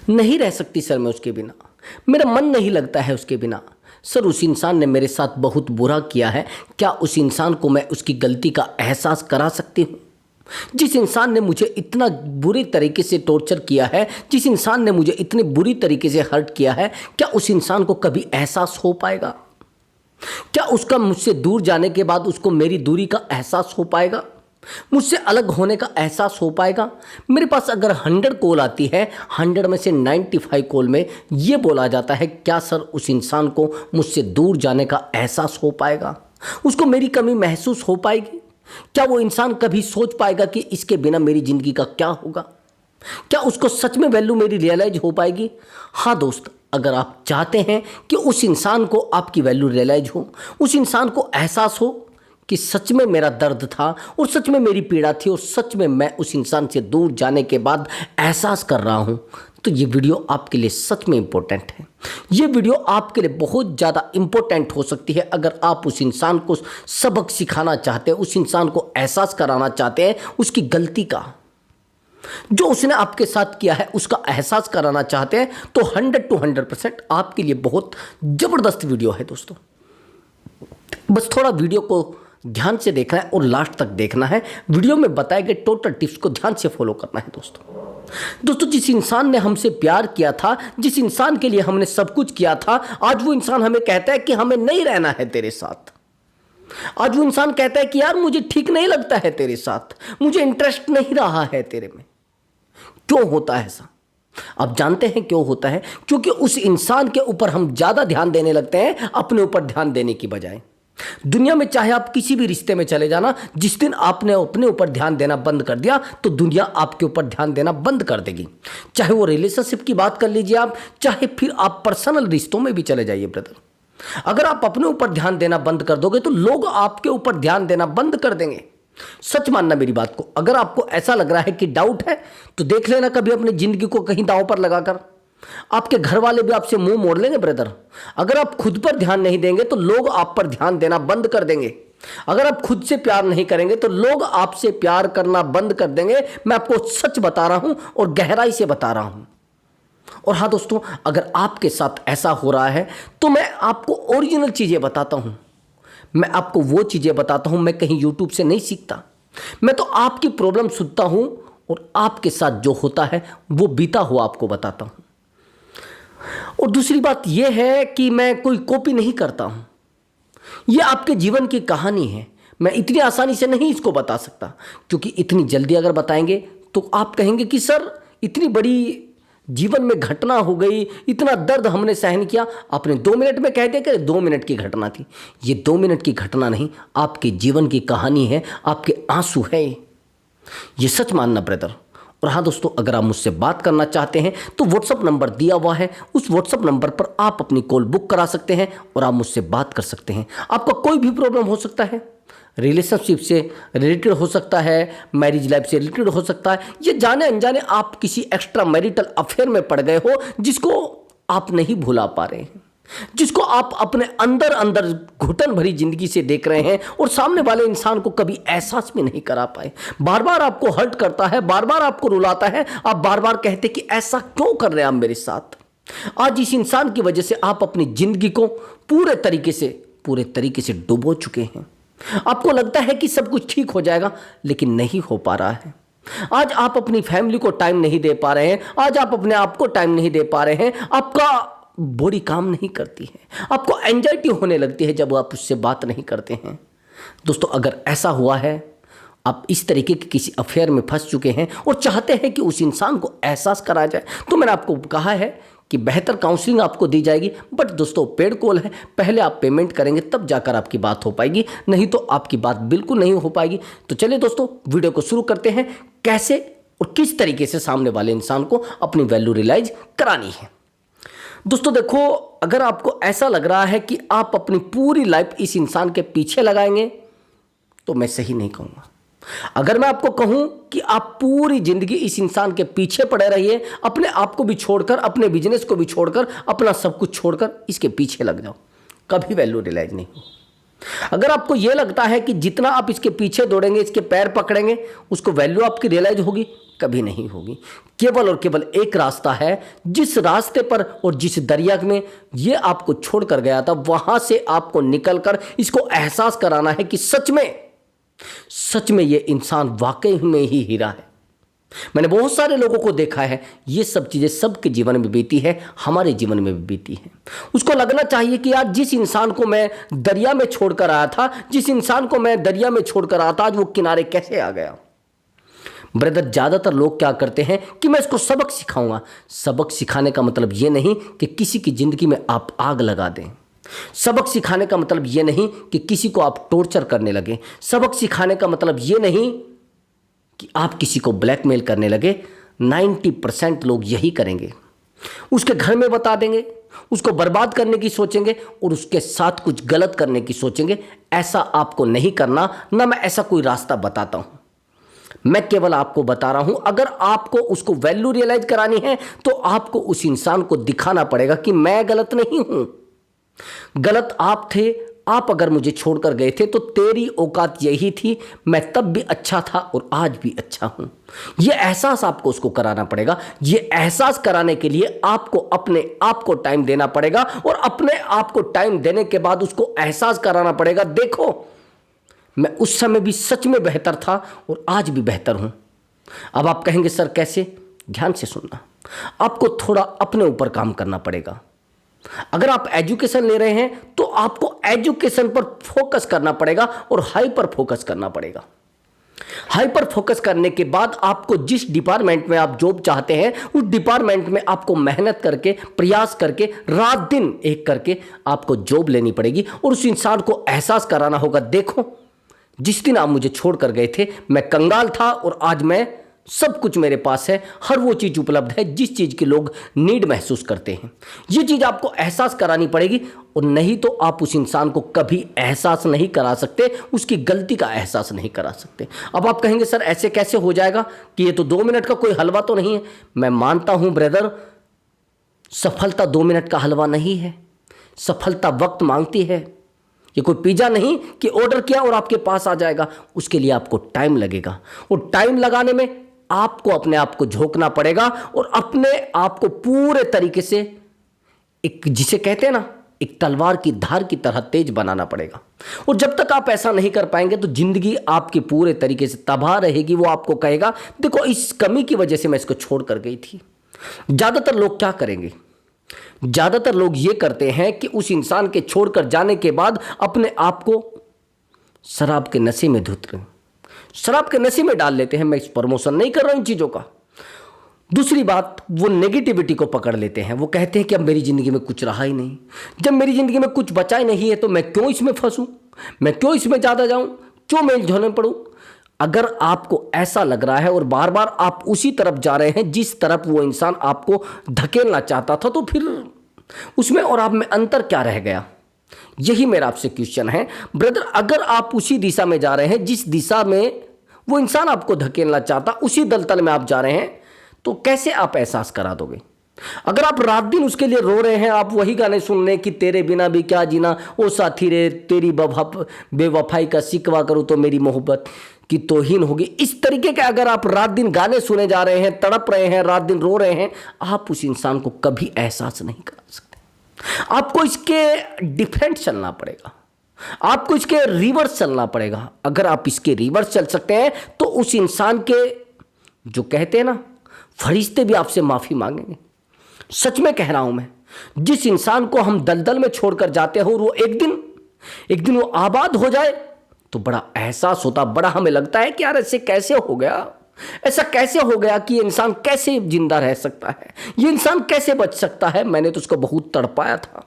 नहीं रह सकती सर मैं उसके बिना, मेरा मन नहीं लगता है उसके बिना। सर उस इंसान ने मेरे साथ बहुत बुरा किया है, क्या उस इंसान को मैं उसकी गलती का एहसास करा सकती हूँ? जिस इंसान ने मुझे इतना बुरी तरीके से टॉर्चर किया है, जिस इंसान ने मुझे इतनी बुरी तरीके से हर्ट किया है, क्या उस इंसान को कभी एहसास हो पाएगा? क्या उसका मुझसे दूर जाने के बाद उसको मेरी दूरी का एहसास हो पाएगा? मुझसे अलग होने का एहसास हो पाएगा? मेरे पास अगर 100 कॉल आती है, 100 में से 95 कॉल में ये बोला जाता है, क्या सर उस इंसान को मुझसे दूर जाने का एहसास हो पाएगा? उसको मेरी कमी महसूस हो पाएगी? क्या वो इंसान कभी सोच पाएगा कि इसके बिना मेरी ज़िंदगी का क्या होगा? क्या उसको सच में वैल्यू मेरी रियलाइज हो पाएगी? हाँ दोस्त, अगर आप चाहते हैं कि उस इंसान को आपकी वैल्यू रियलाइज हो, उस इंसान को एहसास हो कि सच में मेरा दर्द था और सच में मेरी पीड़ा थी और सच में मैं उस इंसान से दूर जाने के बाद एहसास कर रहा हूँ, तो ये वीडियो आपके लिए सच में इम्पोर्टेंट है। ये वीडियो आपके लिए बहुत ज़्यादा इम्पोर्टेंट हो सकती है अगर आप उस इंसान को सबक सिखाना चाहते हैं, उस इंसान को एहसास कराना चाहते हैं उसकी गलती का, जो उसने आपके साथ किया है उसका एहसास कराना चाहते हैं, तो 100% आपके लिए बहुत ज़बरदस्त वीडियो है दोस्तों। बस थोड़ा वीडियो को ध्यान से देखना है और लास्ट तक देखना है। वीडियो में बताए गए टोटल टिप्स को ध्यान से फॉलो करना है दोस्तों। जिस इंसान ने हमसे प्यार किया था, जिस इंसान के लिए हमने सब कुछ किया था, आज वो इंसान हमें कहता है कि हमें नहीं रहना है तेरे साथ। आज वो इंसान कहता है कि यार मुझे ठीक नहीं लगता है तेरे साथ, मुझे इंटरेस्ट नहीं रहा है तेरे में। क्यों होता है ऐसा? आप जानते हैं क्यों होता है? क्योंकि उस इंसान के ऊपर हम ज़्यादा ध्यान देने लगते हैं अपने ऊपर ध्यान देने की बजाय। दुनिया में चाहे आप किसी भी रिश्ते में चले जाना, जिस दिन आपने अपने ऊपर ध्यान देना बंद कर दिया तो दुनिया आपके ऊपर ध्यान देना बंद कर देगी। चाहे वो रिलेशनशिप की बात कर लीजिए आप, चाहे फिर आप पर्सनल रिश्तों में भी चले जाइए ब्रदर। अगर आप अपने ऊपर ध्यान देना बंद कर दोगे तो लोग आपके ऊपर ध्यान देना बंद कर देंगे। सच मानना मेरी बात को। अगर आपको ऐसा लग रहा है कि डाउट है तो देख लेना कभी अपनी जिंदगी को कहीं दांव पर लगाकर। आपके घर वाले भी आपसे मुंह मोड़ लेंगे ब्रदर। अगर आप खुद पर ध्यान नहीं देंगे तो लोग आप पर ध्यान देना बंद कर देंगे। अगर आप खुद से प्यार नहीं करेंगे तो लोग आपसे प्यार करना बंद कर देंगे। मैं आपको सच बता रहा हूं और गहराई से बता रहा हूं। और हाँ दोस्तों, अगर आपके साथ ऐसा हो रहा है तो मैं आपको ओरिजिनल चीजें बताता हूं। मैं आपको वो चीजें बताता हूं, मैं कहीं यूट्यूब से नहीं सीखता। मैं तो आपकी प्रॉब्लम सुनता हूं और आपके साथ जो होता है वो बीता हुआ आपको बताता हूं। और दूसरी बात यह है कि मैं कोई कॉपी नहीं करता हूं। यह आपके जीवन की कहानी है। मैं इतनी आसानी से नहीं इसको बता सकता, क्योंकि इतनी जल्दी अगर बताएंगे तो आप कहेंगे कि सर इतनी बड़ी जीवन में घटना हो गई, इतना दर्द हमने सहन किया, आपने 2 मिनट में कह दिया कि 2 मिनट की घटना थी। ये 2 मिनट की घटना नहीं, आपके जीवन की कहानी है, आपके आंसू है। ये सच मानना ब्रदर। और हाँ दोस्तों, अगर आप मुझसे बात करना चाहते हैं तो व्हाट्सअप नंबर दिया हुआ है, उस व्हाट्सअप नंबर पर आप अपनी कॉल बुक करा सकते हैं और आप मुझसे बात कर सकते हैं। आपका कोई भी प्रॉब्लम हो सकता है, रिलेशनशिप से रिलेटेड हो सकता है, मैरिज लाइफ से रिलेटेड हो सकता है, ये जाने अनजाने आप किसी एक्स्ट्रा मैरिटल अफेयर में पड़ गए हो जिसको आप नहीं भुला पा रहे हैं, जिसको आप अपने अंदर अंदर घुटन भरी जिंदगी से देख रहे हैं और सामने वाले इंसान को कभी एहसास भी नहीं करा पाए। बार बार आपको हर्ट करता है, बार बार आपको रुलाता है, आप बार बार कहते कि ऐसा क्यों कर रहे हैं आप मेरे साथ। आज इस इंसान की वजह से आप अपनी जिंदगी को पूरे तरीके से डुबो चुके हैं। आपको लगता है कि सब कुछ ठीक हो जाएगा, लेकिन नहीं हो पा रहा है। आज आप अपनी फैमिली को टाइम नहीं दे पा रहे हैं, आज आप अपने आप को टाइम नहीं दे पा रहे हैं, आपका बॉडी काम नहीं करती है, आपको एंजाइटी होने लगती है जब आप उससे बात नहीं करते हैं। दोस्तों, अगर ऐसा हुआ है, आप इस तरीके के किसी अफेयर में फंस चुके हैं और चाहते हैं कि उस इंसान को एहसास कराया जाए, तो मैंने आपको कहा है कि बेहतर काउंसलिंग आपको दी जाएगी। बट दोस्तों, पेड कॉल है, पहले आप पेमेंट करेंगे तब जाकर आपकी बात हो पाएगी, नहीं तो आपकी बात बिल्कुल नहीं हो पाएगी। तो चलिए दोस्तों, वीडियो को शुरू करते हैं, कैसे और किस तरीके से सामने वाले इंसान को अपनी वैल्यू रियलाइज करानी है। दोस्तों देखो, अगर आपको ऐसा लग रहा है कि आप अपनी पूरी लाइफ इस इंसान के पीछे लगाएंगे तो मैं सही नहीं कहूँगा। अगर मैं आपको कहूं कि आप पूरी जिंदगी इस इंसान के पीछे पड़े रहिए, अपने आप को भी छोड़कर, अपने बिजनेस को भी छोड़कर, अपना सब कुछ छोड़कर इसके पीछे लग जाओ, कभी वैल्यू रियलाइज नहीं हो। अगर आपको यह लगता है कि जितना आप इसके पीछे दौड़ेंगे, इसके पैर पकड़ेंगे, उसको वैल्यू आपकी रियलाइज होगी, कभी नहीं होगी। केवल और केवल एक रास्ता है, जिस रास्ते पर और जिस दरिया में ये आपको छोड़कर गया था, वहां से आपको निकलकर इसको एहसास कराना है कि सच में ये इंसान वाकई में ही हीरा है। मैंने बहुत सारे लोगों को देखा है, ये सब चीजें सबके जीवन में बीती है, हमारे जीवन में भी बीती है। उसको लगना चाहिए कि यार जिस इंसान को मैं दरिया में छोड़कर आया था, जिस इंसान को मैं दरिया में छोड़कर आया था, आज वो किनारे कैसे आ गया। ब्रदर, ज्यादातर लोग क्या करते हैं कि मैं इसको सबक सिखाऊंगा। सबक सिखाने का मतलब ये नहीं कि किसी की जिंदगी में आप आग लगा दें। सबक सिखाने का मतलब ये नहीं कि किसी को आप टॉर्चर करने लगे। सबक सिखाने का मतलब ये नहीं कि आप किसी को ब्लैकमेल करने लगे। 90% लोग यही करेंगे। उसके घर में बता देंगे, उसको बर्बाद करने की सोचेंगे और उसके साथ कुछ गलत करने की सोचेंगे। ऐसा आपको नहीं करना, ना मैं ऐसा कोई रास्ता बताता हूं। मैं केवल आपको बता रहा हूं, अगर आपको उसको वैल्यू रियलाइज करानी है तो आपको उस इंसान को दिखाना पड़ेगा कि मैं गलत नहीं हूं। गलत आप थे, आप अगर मुझे छोड़कर गए थे तो तेरी औकात यही थी, मैं तब भी अच्छा था और आज भी अच्छा हूं। यह एहसास आपको उसको कराना पड़ेगा। यह एहसास कराने के लिए आपको अपने आप को टाइम देना पड़ेगा और अपने आप को टाइम देने के बाद उसको एहसास कराना पड़ेगा, देखो मैं उस समय भी सच में बेहतर था और आज भी बेहतर हूं। अब आप कहेंगे सर कैसे? ध्यान से सुनना। आपको थोड़ा अपने ऊपर काम करना पड़ेगा। अगर आप एजुकेशन ले रहे हैं तो आपको एजुकेशन पर फोकस करना पड़ेगा और हाइपर फोकस करना पड़ेगा। हाइपर फोकस करने के बाद आपको जिस डिपार्टमेंट में आप जॉब चाहते हैं, उस डिपार्टमेंट में आपको मेहनत करके, प्रयास करके, रात दिन एक करके आपको जॉब लेनी पड़ेगी और उस इंसान को एहसास कराना होगा, देखो जिस दिन आप मुझे छोड़कर गए थे मैं कंगाल था और आज मैं सब कुछ मेरे पास है, हर वो चीज उपलब्ध है जिस चीज के लोग नीड महसूस करते हैं। ये चीज आपको एहसास करानी पड़ेगी और नहीं तो आप उस इंसान को कभी एहसास नहीं करा सकते, उसकी गलती का एहसास नहीं करा सकते। अब आप कहेंगे सर ऐसे कैसे हो जाएगा कि ये तो 2 मिनट का कोई हलवा तो नहीं है। मैं मानता हूं ब्रदर, सफलता 2 मिनट का हलवा नहीं है। सफलता वक्त मांगती है। ये कोई पिज्जा नहीं कि ऑर्डर किया और आपके पास आ जाएगा। उसके लिए आपको टाइम लगेगा और टाइम लगाने में आपको अपने आप को झोंकना पड़ेगा और अपने आप को पूरे तरीके से एक, जिसे कहते हैं ना, एक तलवार की धार की तरह तेज बनाना पड़ेगा। और जब तक आप ऐसा नहीं कर पाएंगे तो जिंदगी आपकी पूरे तरीके से तबाह रहेगी। वो आपको कहेगा देखो इस कमी की वजह से मैं इसको छोड़ कर गई थी। ज्यादातर लोग क्या करेंगे? ज्यादातर लोग ये करते हैं कि उस इंसान के छोड़कर जाने के बाद अपने आप को शराब के नशे में शराब के नशे में डाल लेते हैं। मैं इस प्रमोशन नहीं कर रहा हूं इन चीजों का। दूसरी बात, वो नेगेटिविटी को पकड़ लेते हैं। वो कहते हैं कि अब मेरी जिंदगी में कुछ रहा ही नहीं। जब मेरी जिंदगी में कुछ बचा ही नहीं है तो मैं क्यों इसमें फंसूं, मैं क्यों इसमें ज्यादा जाऊं, क्यों मैं झोलने पड़ूं। अगर आपको ऐसा लग रहा है और बार बार आप उसी तरफ जा रहे हैं जिस तरफ वो इंसान आपको धकेलना चाहता था, तो फिर उसमें और आप में अंतर क्या रह गया? यही मेरा आपसे क्वेश्चन है ब्रदर। अगर आप उसी दिशा में जा रहे हैं जिस दिशा में वो इंसान आपको धकेलना चाहता, उसी दलदल में आप जा रहे हैं, तो कैसे आप एहसास करा दोगे? अगर आप रात दिन उसके लिए रो रहे हैं, आप वही गाने सुन रहे हैं कि तेरे बिना भी क्या जीना, ओ साथी रे तेरी बेवफाई का शिकवा करूं तो मेरी मोहब्बत की तौहीन होगी, इस तरीके के अगर आप रात दिन गाने सुने जा रहे हैं, तड़प रहे हैं, रात दिन रो रहे हैं, आप उस इंसान को कभी एहसास नहीं करा सकते। आपको इसके डिफरेंट चलना पड़ेगा। आपको इसके रिवर्स चलना पड़ेगा। अगर आप इसके रिवर्स चल सकते हैं तो उस इंसान के, जो कहते हैं ना, फरिश्ते भी आपसे माफी मांगेंगे। सच में कह रहा हूं मैं, जिस इंसान को हम दलदल में छोड़कर जाते हो, वो एक दिन वो आबाद हो जाए तो बड़ा एहसास होता, बड़ा हमें लगता है कि यार ऐसे कैसे हो गया, ऐसा कैसे हो गया कि ये इंसान कैसे जिंदा रह सकता है, ये इंसान कैसे बच सकता है, मैंने तो उसको बहुत तड़पाया था।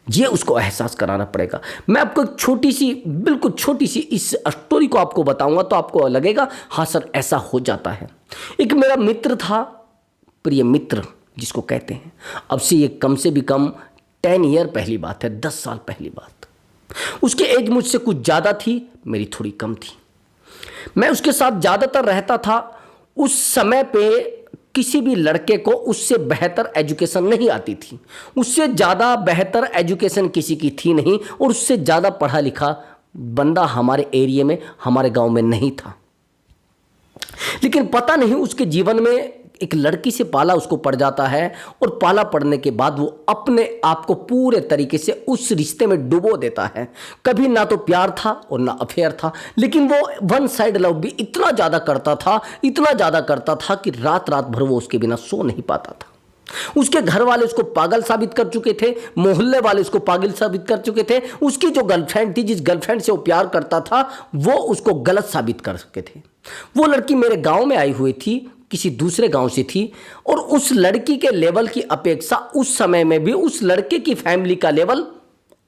ये उसको एहसास कराना पड़ेगा। मैं आपको एक छोटी सी, बिल्कुल छोटी सी इस स्टोरी को आपको बताऊंगा तो आपको लगेगा हाँ सर ऐसा हो जाता है। एक मेरा मित्र था, प्रिय मित्र जिसको कहते हैं, अब से ये कम से भी कम 10 ईयर पहली बात है, 10 साल पहली बात। उसकी एज मुझसे कुछ ज़्यादा थी, मेरी थोड़ी कम थी। मैं उसके साथ ज़्यादातर रहता था। उस समय पे किसी भी लड़के को उससे बेहतर एजुकेशन नहीं आती थी, उससे ज़्यादा बेहतर एजुकेशन किसी की थी नहीं, और उससे ज़्यादा पढ़ा लिखा बंदा हमारे एरिया में, हमारे गांव में नहीं था। लेकिन पता नहीं उसके जीवन में एक लड़की से पाला उसको पड़ जाता है, और पाला पड़ने के बाद वो अपने आप को पूरे तरीके से उस रिश्ते में डुबो देता है। कभी ना तो प्यार था और ना अफेयर था, लेकिन वो वन साइड लव भी इतना ज़्यादा करता था, इतना ज़्यादा करता था कि रात रात भर वो उसके बिना सो नहीं पाता था। उसके घर वाले उसको पागल साबित कर चुके थे, मोहल्ले वाले उसको पागल साबित कर चुके थे, उसकी जो गर्लफ्रेंड थी, जिस गर्लफ्रेंड से वो प्यार करता था, वो उसको गलत साबित कर चुके थे। वो लड़की मेरे गांव में आई हुई थी, किसी दूसरे गांव से थी, और उस लड़की के लेवल की अपेक्षा उस समय में भी उस लड़के की फैमिली का लेवल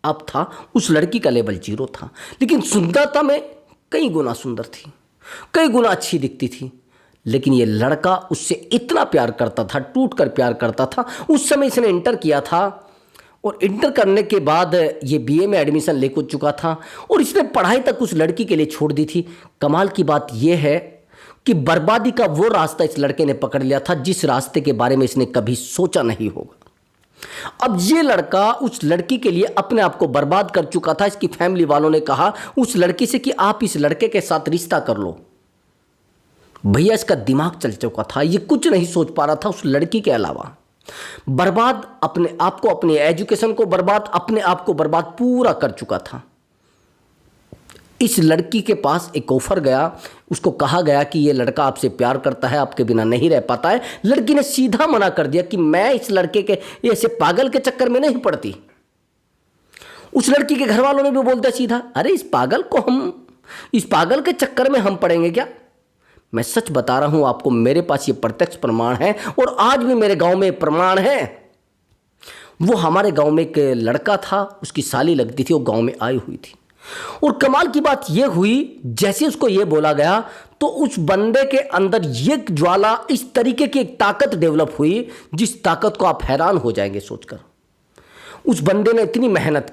अप था, उस लड़की का लेवल 0 था। लेकिन सुंदरता में कई गुना सुंदर थी, कई गुना अच्छी दिखती थी। लेकिन ये लड़का उससे इतना प्यार करता था, टूट कर प्यार करता था। उस समय इसने इंटर किया था, और इंटर करने के बाद ये बीए में एडमिशन ले चुका था, और इसने पढ़ाई तक उस लड़की के लिए छोड़ दी थी। कमाल की बात यह है कि बर्बादी का वो रास्ता इस लड़के ने पकड़ लिया था जिस रास्ते के बारे में इसने कभी सोचा नहीं होगा। अब ये लड़का उस लड़की के लिए अपने आप को बर्बाद कर चुका था। इसकी फैमिली वालों ने कहा उस लड़की से कि आप इस लड़के के साथ रिश्ता कर लो। भैया इसका दिमाग चल चुका था, ये कुछ नहीं सोच पा रहा था उस लड़की के अलावा। बर्बाद, अपने आप को, अपनी एजुकेशन को बर्बाद, अपने आप को बर्बाद पूरा कर चुका था। इस लड़की के पास एक ऑफर गया, उसको कहा गया कि ये लड़का आपसे प्यार करता है, आपके बिना नहीं रह पाता है। लड़की ने सीधा मना कर दिया कि मैं इस लड़के के ऐसे पागल के चक्कर में नहीं पड़ती। उस लड़की के घर वालों ने भी बोलते सीधा, अरे इस पागल के चक्कर में हम पड़ेंगे क्या। मैं सच बता रहा हूं आपको, मेरे पास ये प्रत्यक्ष प्रमाण है, और आज भी मेरे गांव में प्रमाण है। वो हमारे गांव में एक लड़का था, उसकी साली लगती थी, वो गांव में आई हुई थी। और कमाल की बात यह हुई, जैसे उसको यह बोला गया तो उस बंदे के अंदर ये ज्वाला, इस तरीके की एक ताकत डेवलप हुई, जिस ताकत को आप हैरान हो जाएंगे सोचकर। उस बंदे ने इतनी मेहनत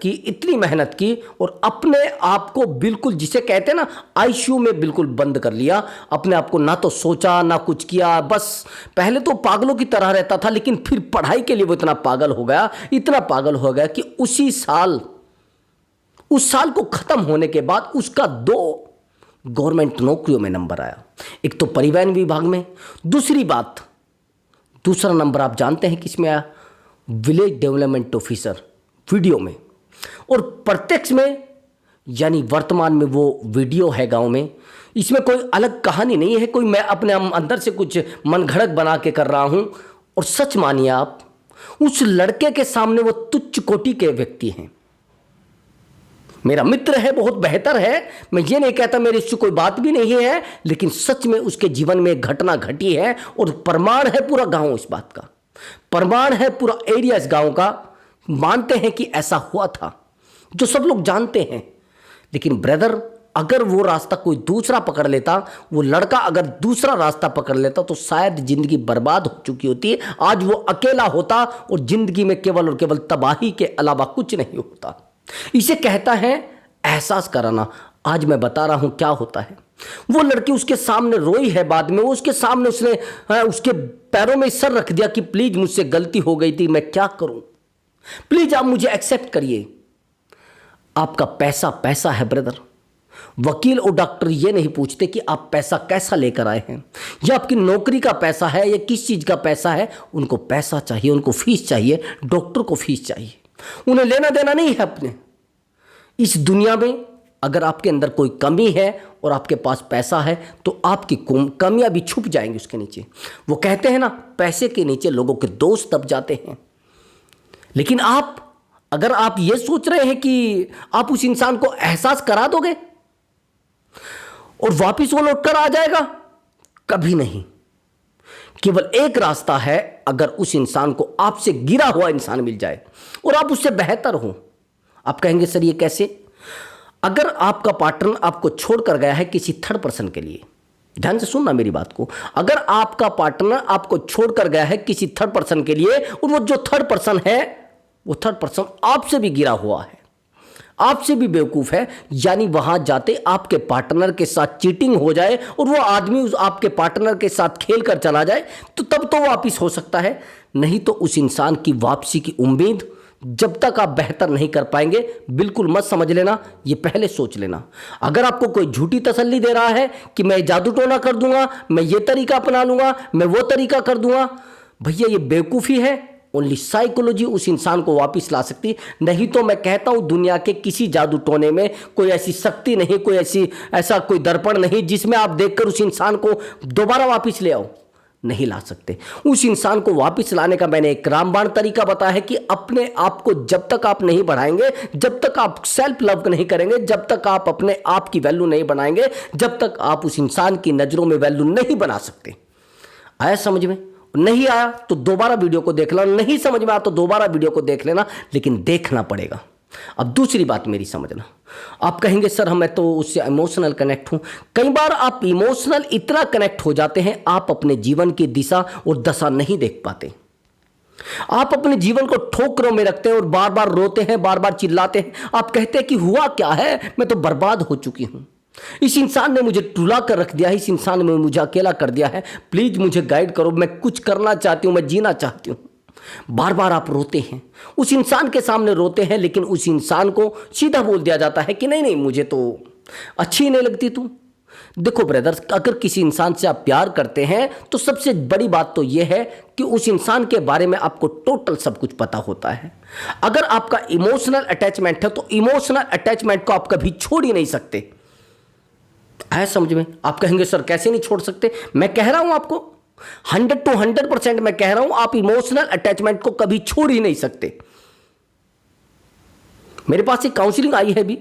की, और अपने आप को बिल्कुल, जिसे कहते हैं ना, आईसीयू में बिल्कुल बंद कर लिया। अपने आप को ना तो सोचा ना कुछ किया, बस पहले तो पागलों की तरह रहता था, लेकिन फिर पढ़ाई के लिए वो इतना पागल हो गया, इतना पागल हो गया कि उस साल को खत्म होने के बाद उसका 2 गवर्नमेंट नौकरियों में नंबर आया। एक तो परिवहन विभाग में, दूसरा नंबर आप जानते हैं किसमें आया? विलेज डेवलपमेंट ऑफिसर, वीडियो में। और प्रत्यक्ष में, यानी वर्तमान में वो वीडियो है गांव में। इसमें कोई अलग कहानी नहीं है, कोई मैं अपने अंदर से कुछ मन घड़क बना के कर रहा हूं। और सच मानिए आप, उस लड़के के सामने वो तुच्छ कोटि के व्यक्ति हैं। मेरा मित्र है, बहुत बेहतर है, मैं ये नहीं कहता मेरी इससे कोई बात भी नहीं है, लेकिन सच में उसके जीवन में एक घटना घटी है, और प्रमाण है पूरा गांव इस बात का, प्रमाण है पूरा एरिया इस गांव का, मानते हैं कि ऐसा हुआ था, जो सब लोग जानते हैं। लेकिन ब्रदर, अगर वो रास्ता कोई दूसरा पकड़ लेता, वो लड़का अगर दूसरा रास्ता पकड़ लेता, तो शायद जिंदगी बर्बाद हो चुकी होती। आज वो अकेला होता, और जिंदगी में केवल और केवल तबाही के अलावा कुछ नहीं होता। इसे कहता है एहसास कराना। आज मैं बता रहा हूं क्या होता है। वो लड़की उसके सामने रोई है, बाद में उसके सामने उसने उसके पैरों में सर रख दिया कि प्लीज मुझसे गलती हो गई थी, मैं क्या करूं, प्लीज आप मुझे एक्सेप्ट करिए। आपका पैसा पैसा है ब्रदर। वकील और डॉक्टर ये नहीं पूछते कि आप पैसा कैसा लेकर आए हैं, या आपकी नौकरी का पैसा है या किस चीज का पैसा है। उनको पैसा चाहिए, उनको फीस चाहिए, डॉक्टर को फीस चाहिए, उन्हें लेना देना नहीं है अपने। इस दुनिया में अगर आपके अंदर कोई कमी है और आपके पास पैसा है, तो आपकी कमियां भी छुप जाएंगी उसके नीचे। वो कहते हैं ना, पैसे के नीचे लोगों के दोस्त दब जाते हैं। लेकिन अगर आप ये सोच रहे हैं कि आप उस इंसान को एहसास करा दोगे और वापिस वो लौट कर आ जाएगा, कभी नहीं। केवल एक रास्ता है, अगर उस इंसान को आपसे गिरा हुआ इंसान मिल जाए और आप उससे बेहतर हो। आप कहेंगे सर ये कैसे? अगर आपका पार्टनर आपको छोड़कर गया है किसी थर्ड पर्सन के लिए, ध्यान से सुनना मेरी बात को, अगर आपका पार्टनर आपको छोड़कर गया है किसी थर्ड पर्सन के लिए, और वो जो थर्ड पर्सन है, वो थर्ड पर्सन आपसे भी गिरा हुआ है, आपसे भी बेवकूफ़ है। यानी वहां जाते आपके पार्टनर के साथ चीटिंग हो जाए और वो आदमी उस आपके पार्टनर के साथ खेल कर चला जाए तो तब तो वापिस हो सकता है, नहीं तो उस इंसान की वापसी की उम्मीद जब तक आप बेहतर नहीं कर पाएंगे बिल्कुल मत समझ लेना, ये पहले सोच लेना। अगर आपको कोई झूठी तसल्ली दे रहा है कि मैं जादू टोना कर दूंगा, मैं ये तरीका अपना लूंगा, मैं वो तरीका कर दूंगा, भैया ये बेवकूफ़ी है। ओनली साइकोलॉजी उस इंसान को वापस ला सकती, नहीं तो मैं कहता हूं दुनिया के किसी जादू टोने में कोई ऐसी शक्ति नहीं, कोई ऐसा कोई दर्पण नहीं जिसमें आप देखकर उस इंसान को दोबारा वापस ले आओ, नहीं ला सकते। उस इंसान को वापस लाने का मैंने एक रामबाण तरीका बताया है कि अपने आप को जब तक आप नहीं बढ़ाएंगे, जब तक आप सेल्फ लव नहीं करेंगे, जब तक आप अपने आप की वैल्यू नहीं बनाएंगे, जब तक आप उस इंसान की नज़रों में वैल्यू नहीं बना सकते। आया समझ में? नहीं आया तो दोबारा वीडियो को देख लेना, नहीं समझ में आया तो दोबारा वीडियो को देख लेना, लेकिन देखना पड़ेगा। अब दूसरी बात मेरी समझना, आप कहेंगे सर मैं तो उससे इमोशनल कनेक्ट हूं। कई बार आप इमोशनल इतना कनेक्ट हो जाते हैं आप अपने जीवन की दिशा और दशा नहीं देख पाते। आप अपने जीवन को ठोकरों में रखते हैं और बार बार रोते हैं, बार बार चिल्लाते हैं। आप कहते हैं कि हुआ क्या है, मैं तो बर्बाद हो चुकी हूं, इस इंसान ने मुझे टुला कर रख दिया है, इस इंसान ने मुझे अकेला कर दिया है, प्लीज मुझे गाइड करो, मैं कुछ करना चाहती हूं, मैं जीना चाहती हूं। बार बार आप रोते हैं, उस इंसान के सामने रोते हैं, लेकिन उस इंसान को सीधा बोल दिया जाता है कि नहीं नहीं मुझे तो अच्छी नहीं लगती तू। देखो ब्रदर्स, अगर किसी इंसान से आप प्यार करते हैं तो सबसे बड़ी बात तो यह है कि उस इंसान के बारे में आपको टोटल सब कुछ पता होता है। अगर आपका इमोशनल अटैचमेंट है तो इमोशनल अटैचमेंट को आप कभी छोड़ ही नहीं सकते। है समझ में? आप कहेंगे सर कैसे नहीं छोड़ सकते, मैं कह रहा हूं आपको 100 to 100% मैं कह रहा हूं आप इमोशनल अटैचमेंट को कभी छोड़ ही नहीं सकते। मेरे पास एक काउंसलिंग आई है भी,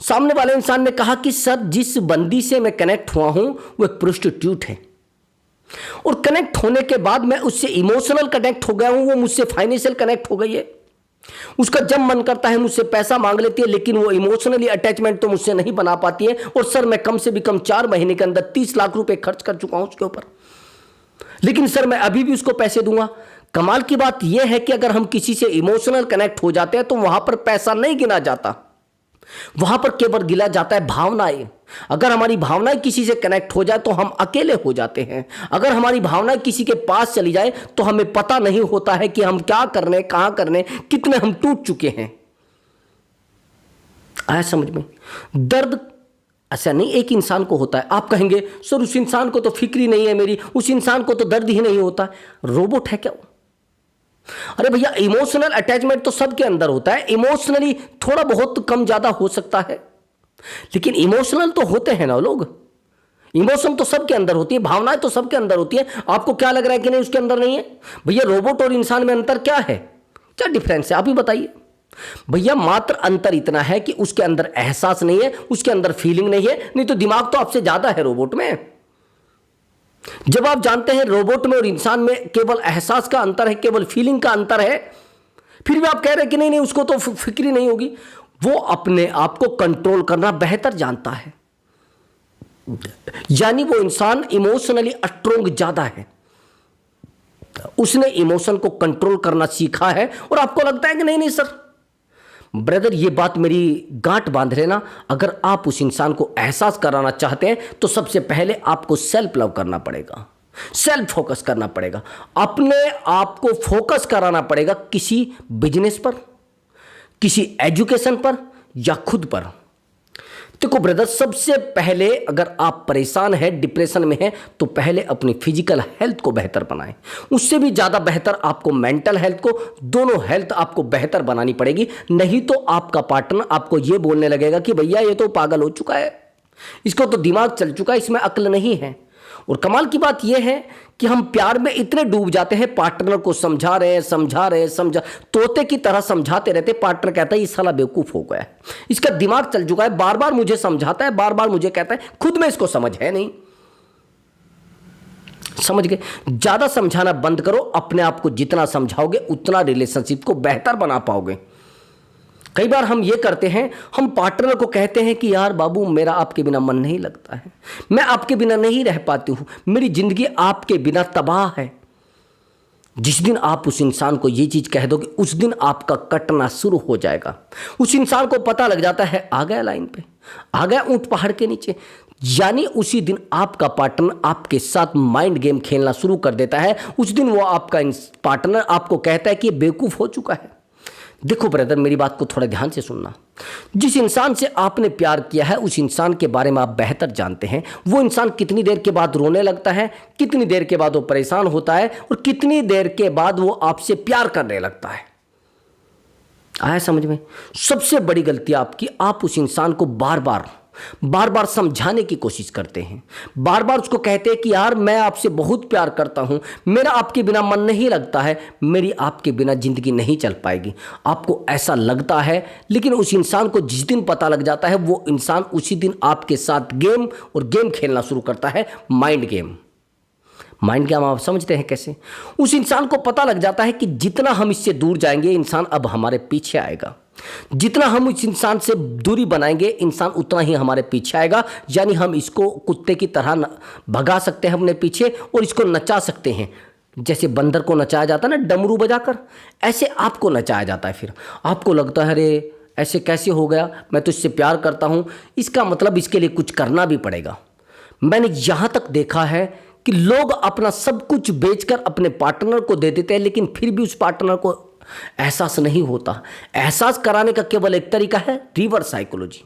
सामने वाले इंसान ने कहा कि सर जिस बंदी से मैं कनेक्ट हुआ हूं वो एक प्रोस्टिट्यूट है और कनेक्ट होने के बाद मैं उससे इमोशनल कनेक्ट हो गया हूं, वो मुझसे फाइनेंशियल कनेक्ट हो गई है, उसका जब मन करता है मुझसे पैसा मांग लेती है, लेकिन वो इमोशनली अटैचमेंट तो मुझसे नहीं बना पाती है। और सर मैं कम से भी कम 4 महीने के अंदर 30 लाख रुपए खर्च कर चुका हूं उसके ऊपर, लेकिन सर मैं अभी भी उसको पैसे दूंगा। कमाल की बात यह है कि अगर हम किसी से इमोशनल कनेक्ट हो जाते हैं तो वहां पर पैसा नहीं गिना जाता, वहां पर केवल गिला जाता है भावनाएं। अगर हमारी भावनाएं किसी से कनेक्ट हो जाए तो हम अकेले हो जाते हैं। अगर हमारी भावनाएं किसी के पास चली जाए तो हमें पता नहीं होता है कि हम क्या करने, कहां करने, कितने हम टूट चुके हैं। आया समझ में? दर्द ऐसा नहीं एक इंसान को होता है। आप कहेंगे सर उस इंसान को तो फिक्र ही नहीं है मेरी, उस इंसान को तो दर्द ही नहीं होता, रोबोट है क्या? अरे भैया इमोशनल अटैचमेंट तो सबके अंदर होता है, इमोशनली थोड़ा बहुत कम ज्यादा हो सकता है, लेकिन इमोशनल तो होते हैं ना लोग। इमोशन तो सबके अंदर होती है, भावनाएं तो सबके अंदर होती है। आपको क्या लग रहा है कि नहीं उसके अंदर नहीं है? भैया रोबोट और इंसान में अंतर क्या है, क्या डिफरेंस है आप ही बताइए। भैया मात्र अंतर इतना है कि उसके अंदर एहसास नहीं है, उसके अंदर फीलिंग नहीं है, नहीं तो दिमाग तो आपसे ज्यादा है रोबोट में। जब आप जानते हैं रोबोट में और इंसान में केवल एहसास का अंतर है, केवल फीलिंग का अंतर है, फिर भी आप कह रहे हैं कि नहीं नहीं उसको तो फिक्र ही नहीं होगी। वो अपने आप को कंट्रोल करना बेहतर जानता है, यानी वो इंसान इमोशनली स्ट्रोंग ज्यादा है, उसने इमोशन को कंट्रोल करना सीखा है। और आपको लगता है कि नहीं नहीं सर, ब्रदर ये बात मेरी गांठ बांध लेना, अगर आप उस इंसान को एहसास कराना चाहते हैं तो सबसे पहले आपको सेल्फ लव करना पड़ेगा, सेल्फ फोकस करना पड़ेगा, अपने आप को फोकस कराना पड़ेगा किसी बिजनेस पर, किसी एजुकेशन पर या खुद पर। देखो ब्रदर, सबसे पहले अगर आप परेशान हैं, डिप्रेशन में हैं, तो पहले अपनी फिजिकल हेल्थ को बेहतर बनाएं। उससे भी ज़्यादा बेहतर आपको मेंटल हेल्थ को, दोनों हेल्थ आपको बेहतर बनानी पड़ेगी। नहीं तो आपका पार्टनर आपको ये बोलने लगेगा कि भैया ये तो पागल हो चुका है, इसको तो दिमाग चल चुका है, इसमें अक्ल नहीं है। और कमाल की बात यह है कि हम प्यार में इतने डूब जाते हैं, पार्टनर को समझा रहे तोते की तरह समझाते रहते, पार्टनर कहता है ये साला बेवकूफ हो गया है, इसका दिमाग चल चुका है, बार बार मुझे समझाता है, बार बार मुझे कहता है, खुद में इसको समझ है नहीं। समझ गए? ज्यादा समझाना बंद करो, अपने आप को जितना समझाओगे उतना रिलेशनशिप को बेहतर बना पाओगे। कई बार हम ये करते हैं, हम पार्टनर को कहते हैं कि यार बाबू मेरा आपके बिना मन नहीं लगता है, मैं आपके बिना नहीं रह पाती हूं, मेरी जिंदगी आपके बिना तबाह है। जिस दिन आप उस इंसान को ये चीज़ कह दोगे, उस दिन आपका कटना शुरू हो जाएगा। उस इंसान को पता लग जाता है आ गया लाइन पे, आ गया ऊंट पहाड़ के नीचे, यानी उसी दिन आपका पार्टनर आपके साथ माइंड गेम खेलना शुरू कर देता है। उस दिन वो आपका पार्टनर आपको कहता है कि ये बेवकूफ़ हो चुका है। देखो ब्रदर, मेरी बात को थोड़ा ध्यान से सुनना। जिस इंसान से आपने प्यार किया है उस इंसान के बारे में आप बेहतर जानते हैं। वो इंसान कितनी देर के बाद रोने लगता है, कितनी देर के बाद वो परेशान होता है और कितनी देर के बाद वो आपसे प्यार करने लगता है। आया समझ में? सबसे बड़ी गलती आपकी, आप उस इंसान को बार बार समझाने की कोशिश करते हैं, बार बार उसको कहते हैं कि यार मैं आपसे बहुत प्यार करता हूं, मेरा आपके बिना मन नहीं लगता है, मेरी आपके बिना जिंदगी नहीं चल पाएगी। आपको ऐसा लगता है, लेकिन उस इंसान को जिस दिन पता लग जाता है वो इंसान उसी दिन आपके साथ गेम खेलना शुरू करता है। माइंड गेम आप समझते हैं कैसे? उस इंसान को पता लग जाता है कि जितना हम इससे दूर जाएंगे इंसान अब हमारे पीछे आएगा, जितना हम इस इंसान से दूरी बनाएंगे इंसान उतना ही हमारे पीछे आएगा। यानी हम इसको कुत्ते की तरह भगा सकते हैं अपने पीछे और इसको नचा सकते हैं। जैसे बंदर को नचाया जाता है ना डमरू बजाकर, ऐसे आपको नचाया जाता है। फिर आपको लगता है अरे ऐसे कैसे हो गया, मैं तो इससे प्यार करता हूँ, इसका मतलब इसके लिए कुछ करना भी पड़ेगा। मैंने यहाँ तक देखा है कि लोग अपना सब कुछ बेचकर अपने पार्टनर को दे देते हैं, लेकिन फिर भी उस पार्टनर को एहसास नहीं होता। एहसास कराने का केवल एक तरीका है, रिवर्स साइकोलॉजी।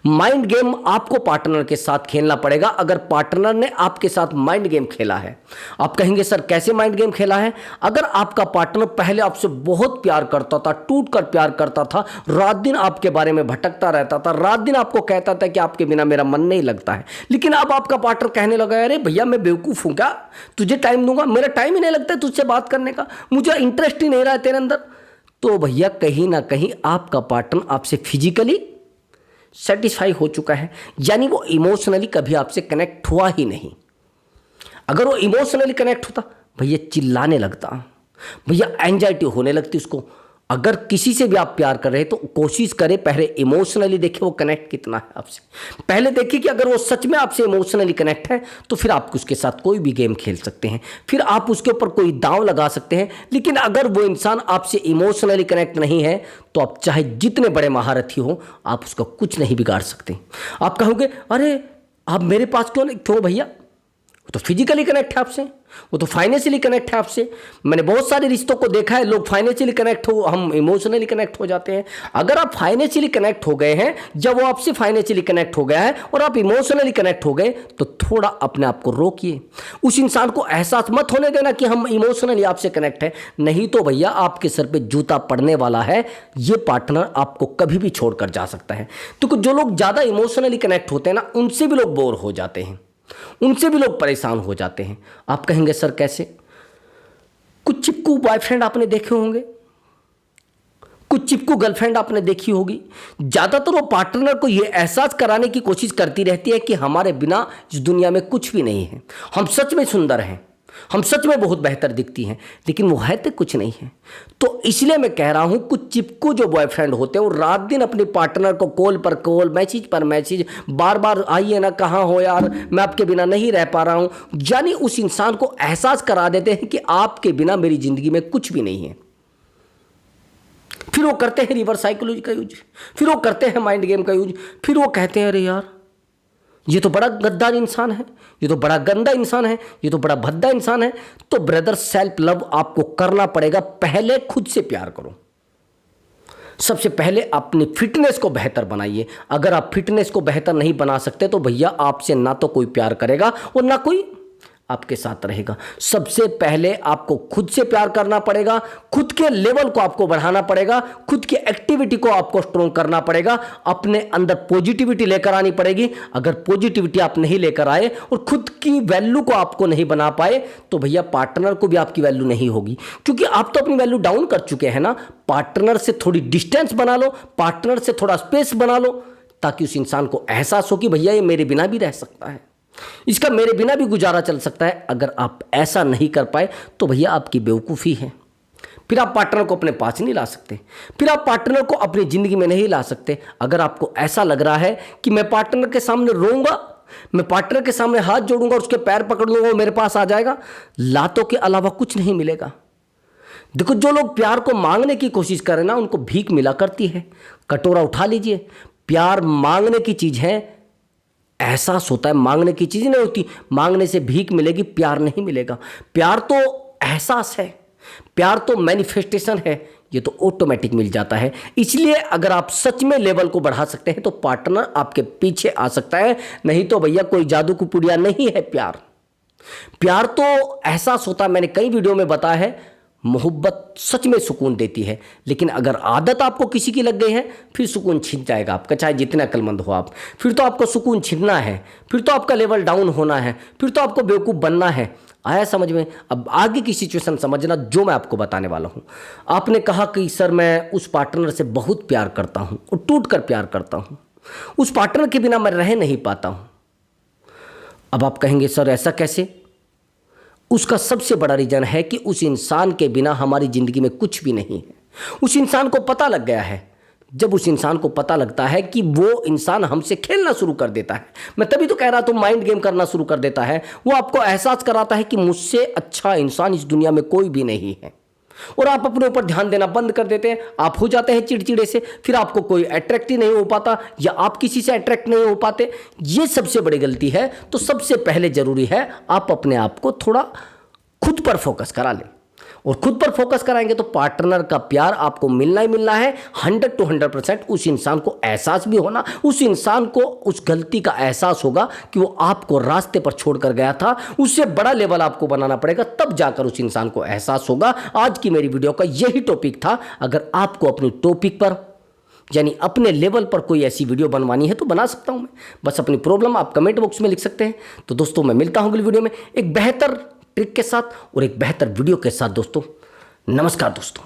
माइंड गेम आपको पार्टनर के साथ खेलना पड़ेगा। अगर पार्टनर ने आपके साथ माइंड गेम खेला है, आप कहेंगे सर कैसे माइंड गेम खेला है? अगर आपका पार्टनर पहले आपसे बहुत प्यार करता था, टूट कर प्यार करता था, रात दिन आपके बारे में भटकता रहता था, रात दिन आपको कहता था कि आपके बिना मेरा मन नहीं लगता है, लेकिन अब आपका पार्टनर कहने लगा अरे भैया मैं बेवकूफ़ हूँ क्या, तुझे टाइम दूंगा, मेरा टाइम ही नहीं लगता है तुझसे बात करने का, मुझे इंटरेस्ट ही नहीं रहा है तेरे अंदर, तो भैया कहीं ना कहीं आपका पार्टनर आपसे फिजिकली सेटिस्फाई हो चुका है, यानी वो इमोशनली कभी आपसे कनेक्ट हुआ ही नहीं। अगर वो इमोशनली कनेक्ट होता भैया चिल्लाने लगता, भैया एंजाइटी होने लगती उसको। अगर किसी से भी आप प्यार कर रहे हैं तो कोशिश करें पहले इमोशनली देखें वो कनेक्ट कितना है आपसे। पहले देखिए कि अगर वो सच में आपसे इमोशनली कनेक्ट है तो फिर आप उसके साथ कोई भी गेम खेल सकते हैं, फिर आप उसके ऊपर कोई दांव लगा सकते हैं। लेकिन अगर वो इंसान आपसे इमोशनली कनेक्ट नहीं है तो आप चाहे जितने बड़े महारथी हो आप उसका कुछ नहीं बिगाड़ सकते। आप कहोगे अरे आप मेरे पास क्यों भैया, वो तो फिजिकली कनेक्ट है आपसे, वो तो फाइनेंशियली कनेक्ट है आपसे। मैंने बहुत सारे रिश्तों को देखा है, लोग फाइनेंशियली कनेक्ट हो, हम इमोशनली कनेक्ट हो जाते हैं। अगर आप फाइनेंशियली कनेक्ट हो गए हैं, जब वो आपसे फाइनेंशियली कनेक्ट हो गया है और आप इमोशनली कनेक्ट हो गए तो थोड़ा अपने आप को रोकिए। उस इंसान को एहसास मत होने देना कि हम इमोशनली आपसे कनेक्ट है, नहीं तो भैया आपके सर पे जूता पड़ने वाला है। ये पार्टनर आपको कभी भी छोड़कर जा सकता है। तो जो लोग ज़्यादा इमोशनली कनेक्ट होते हैं ना, उनसे भी लोग बोर हो जाते हैं, उनसे भी लोग परेशान हो जाते हैं। आप कहेंगे सर कैसे? कुछ चिपकू बॉयफ्रेंड आपने देखे होंगे, कुछ चिपकू गर्लफ्रेंड आपने देखी होगी। ज़्यादातर वो पार्टनर को ये एहसास कराने की कोशिश करती रहती है कि हमारे बिना इस दुनिया में कुछ भी नहीं है, हम सच में सुंदर हैं, हम सच में बहुत बेहतर दिखती हैं, लेकिन वो है तो कुछ नहीं है। तो इसलिए मैं कह रहा हूं कुछ चिपकू जो बॉयफ्रेंड होते हैं वो रात दिन अपने पार्टनर को कॉल पर कॉल, मैसेज पर मैसेज, बार बार आइए ना, कहाँ हो यार, मैं आपके बिना नहीं रह पा रहा हूं, यानी उस इंसान को एहसास करा देते हैं कि आपके बिना मेरी जिंदगी में कुछ भी नहीं है। फिर वो करते हैं रिवर्स साइकोलॉजी का यूज, फिर वो करते हैं माइंड गेम का यूज, फिर वो कहते हैं अरे यार ये तो बड़ा गद्दार इंसान है, ये तो बड़ा गंदा इंसान है, ये तो बड़ा भद्दा इंसान है। तो ब्रदर सेल्फ लव आपको करना पड़ेगा। पहले खुद से प्यार करो, सबसे पहले अपनी फिटनेस को बेहतर बनाइए। अगर आप फिटनेस को बेहतर नहीं बना सकते तो भैया आपसे ना तो कोई प्यार करेगा और ना कोई आपके साथ रहेगा। सबसे पहले आपको खुद से प्यार करना पड़ेगा, खुद के लेवल को आपको बढ़ाना पड़ेगा, खुद की एक्टिविटी को आपको स्ट्रॉन्ग करना पड़ेगा, अपने अंदर पॉजिटिविटी लेकर आनी पड़ेगी। अगर पॉजिटिविटी आप नहीं लेकर आए और खुद की वैल्यू को आपको नहीं बना पाए तो भैया पार्टनर को भी आपकी वैल्यू नहीं होगी, क्योंकि आप तो अपनी वैल्यू डाउन कर चुके हैं ना। पार्टनर से थोड़ी डिस्टेंस बना लो, पार्टनर से थोड़ा स्पेस बना लो, ताकि उस इंसान को एहसास हो कि भैया ये मेरे बिना भी रह सकता है, इसका मेरे बिना भी गुजारा चल सकता है। अगर आप ऐसा नहीं कर पाए तो भैया आपकी बेवकूफ़ी है। फिर आप पार्टनर को अपने पास नहीं ला सकते, फिर आप पार्टनर को अपनी ज़िंदगी में नहीं ला सकते। अगर आपको ऐसा लग रहा है कि मैं पार्टनर के सामने रोऊंगा, मैं पार्टनर के सामने हाथ जोड़ूंगा, उसके पैर पकड़ लूंगा, वो मेरे पास आ जाएगा, लातों के अलावा कुछ नहीं मिलेगा। देखो, जो लोग प्यार को मांगने की कोशिश करें ना, उनको भीख मिला करती है। कटोरा उठा लीजिए, प्यार मांगने की चीज है, एहसास होता है, मांगने की चीज नहीं होती। मांगने से भीख मिलेगी, प्यार नहीं मिलेगा। प्यार तो एहसास है, प्यार तो मैनिफेस्टेशन है, ये तो ऑटोमेटिक मिल जाता है। इसलिए अगर आप सच में लेवल को बढ़ा सकते हैं तो पार्टनर आपके पीछे आ सकता है, नहीं तो भैया कोई जादू की पुड़िया नहीं है प्यार। प्यार तो एहसास होता है, मैंने कई वीडियो में बताया है। मोहब्बत सच में सुकून देती है, लेकिन अगर आदत आपको किसी की लग गई है, फिर सुकून छिन जाएगा आपका, चाहे जितने अक्लमंद हो आप। फिर तो आपको सुकून छीनना है, फिर तो आपका लेवल डाउन होना है, फिर तो आपको बेवकूफ़ बनना है। आया समझ में? अब आगे की सिचुएशन समझना जो मैं आपको बताने वाला हूँ। आपने कहा कि सर मैं उस पार्टनर से बहुत प्यार करता हूँ और टूट कर प्यार करता हूँ, उस पार्टनर के बिना मैं रह नहीं पाता हूँ। अब आप कहेंगे सर ऐसा कैसे? उसका सबसे बड़ा रीज़न है कि उस इंसान के बिना हमारी ज़िंदगी में कुछ भी नहीं है। उस इंसान को पता लग गया है। जब उस इंसान को पता लगता है कि वो इंसान हमसे खेलना शुरू कर देता है, मैं तभी तो कह रहा था माइंड गेम करना शुरू कर देता है, वो आपको एहसास कराता है कि मुझसे अच्छा इंसान इस दुनिया में कोई भी नहीं है, और आप अपने ऊपर ध्यान देना बंद कर देते हैं। आप हो जाते हैं चिड़चिड़े से, फिर आपको कोई अट्रैक्ट ही नहीं हो पाता, या आप किसी से अट्रैक्ट नहीं हो पाते। ये सबसे बड़ी गलती है। तो सबसे पहले ज़रूरी है आप अपने आप को थोड़ा खुद पर फोकस करा लें, और खुद पर फोकस कराएंगे तो पार्टनर का प्यार आपको मिलना ही मिलना है। 100 to 100% उस इंसान को एहसास भी होना, उस इंसान को उस गलती का एहसास होगा कि वो आपको रास्ते पर छोड़कर गया था। उससे बड़ा लेवल आपको बनाना पड़ेगा, तब जाकर उस इंसान को एहसास होगा। आज की मेरी वीडियो का यही टॉपिक था। अगर आपको अपनी टॉपिक पर यानी अपने लेवल पर कोई ऐसी वीडियो बनवानी है तो बना सकता हूं मैं, बस अपनी प्रॉब्लम आप कमेंट बॉक्स में लिख सकते हैं। तो दोस्तों मैं मिलता हूं अगली वीडियो में एक बेहतर ट्रिक के साथ और एक बेहतर वीडियो के साथ। दोस्तों नमस्कार दोस्तों।